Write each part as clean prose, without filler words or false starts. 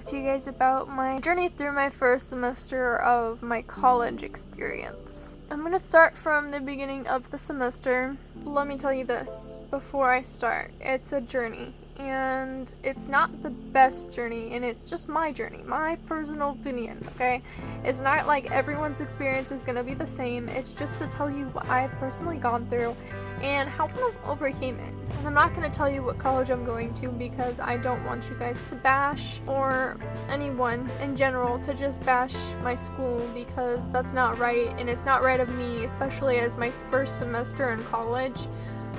to you guys about my journey through my first semester of my college experience. I'm going to start from the beginning of the semester. Let me tell you this before I start. It's a journey, and it's not the best journey, and it's just my journey, my personal opinion, okay? It's not like everyone's experience is going to be the same. It's just to tell you what I've personally gone through and how I overcame it. And I'm not going to tell you what college I'm going to because I don't want you guys to bash, or anyone in general to just bash my school, because that's not right, and it's not right of me, especially as my first semester in college,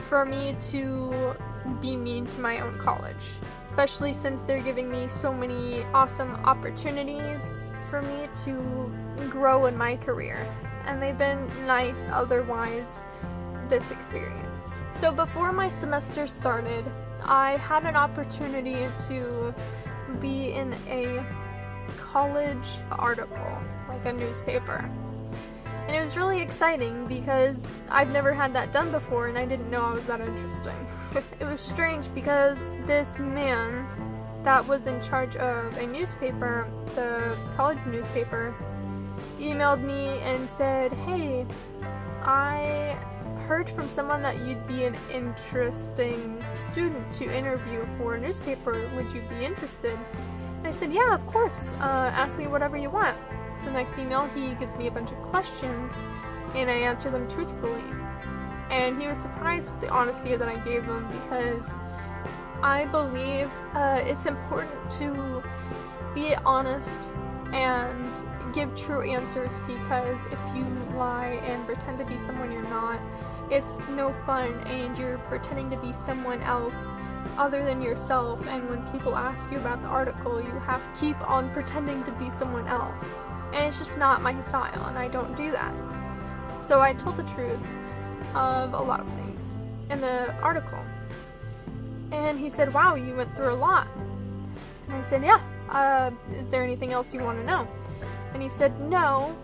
for me to be mean to my own college, especially since they're giving me so many awesome opportunities for me to grow in my career, and they've been nice otherwise this experience. So before my semester started, I had an opportunity to be in a college article, like a newspaper. And it was really exciting because I've never had that done before, and I didn't know I was that interesting. It was strange because this man that was in charge of a newspaper, the college newspaper, emailed me and said, "Hey, I heard from someone that you'd be an interesting student to interview for a newspaper. Would you be interested?" And I said, "Yeah, of course. Ask me whatever you want." So next email, he gives me a bunch of questions, and I answer them truthfully. And he was surprised with the honesty that I gave him, because I believe it's important to be honest and give true answers, because if you lie and pretend to be someone you're not, it's no fun, and you're pretending to be someone else other than yourself. And when people ask you about the article, you have to keep on pretending to be someone else. And it's just not my style, and I don't do that. So I told the truth of a lot of things in the article. And he said, "Wow, you went through a lot." And I said, "Yeah, is there anything else you want to know?" And he said, "No,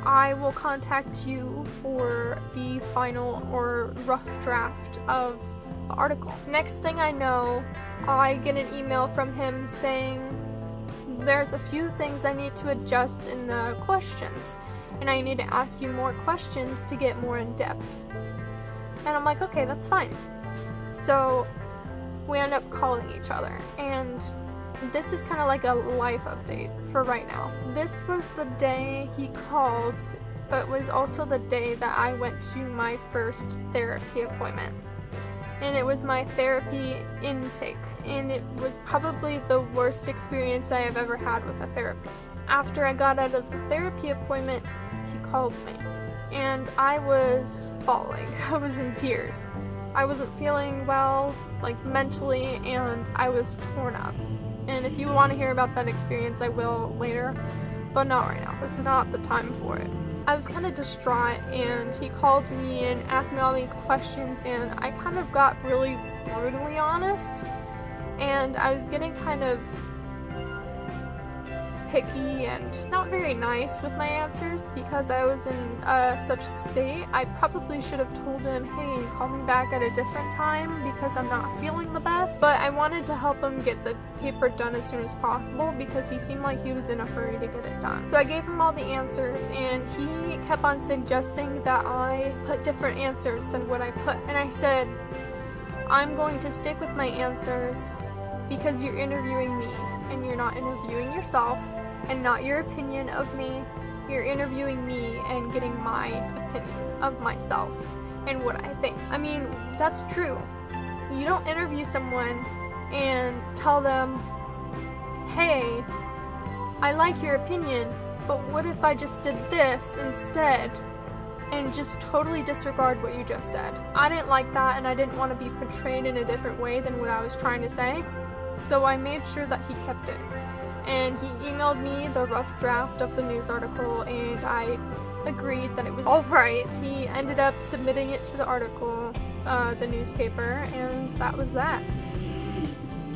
I will contact you for the final or rough draft of the article." Next thing I know, I get an email from him saying, "There's a few things I need to adjust in the questions, and I need to ask you more questions to get more in depth." And I'm like, "Okay, that's fine." So we end up calling each other, and this is kind of like a life update for right now. This was the day he called, but was also the day that I went to my first therapy appointment. And it was my therapy intake, and it was probably the worst experience I have ever had with a therapist. After I got out of the therapy appointment, he called me, and I was bawling. I was in tears. I wasn't feeling well, like mentally, and I was torn up. And if you want to hear about that experience, I will later, but not right now. This is not the time for it. I was kind of distraught, and he called me and asked me all these questions, and I kind of got really brutally honest, and I was getting kind of picky and not very nice with my answers because I was in such a state. I probably should have told him, "Hey, call me back at a different time because I'm not feeling the best." But I wanted to help him get the paper done as soon as possible because he seemed like he was in a hurry to get it done. So I gave him all the answers, and he kept on suggesting that I put different answers than what I put. And I said, "I'm going to stick with my answers because you're interviewing me, and you're not interviewing yourself, and not your opinion of me. You're interviewing me and getting my opinion of myself and what I think." I mean, that's true. You don't interview someone and tell them, "Hey, I like your opinion, but what if I just did this instead?" and just totally disregard what you just said. I didn't like that, and I didn't want to be portrayed in a different way than what I was trying to say. So I made sure that he kept it. And he emailed me the rough draft of the news article, and I agreed that it was alright. He ended up submitting it to the article, the newspaper, and that was that.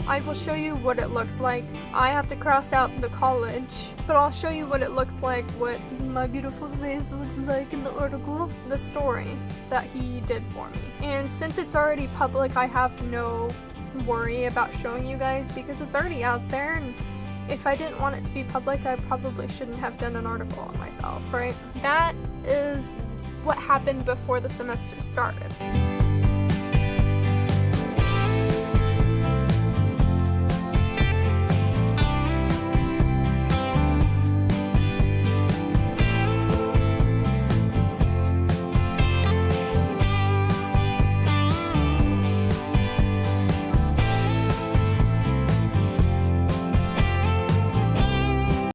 I will show you what it looks like. I have to cross out the college, but I'll show you what it looks like, what my beautiful face looks like in the article, the story that he did for me. And since it's already public, I have no worry about showing you guys because it's already out there, and if I didn't want it to be public, I probably shouldn't have done an article on myself, right? That is what happened before the semester started.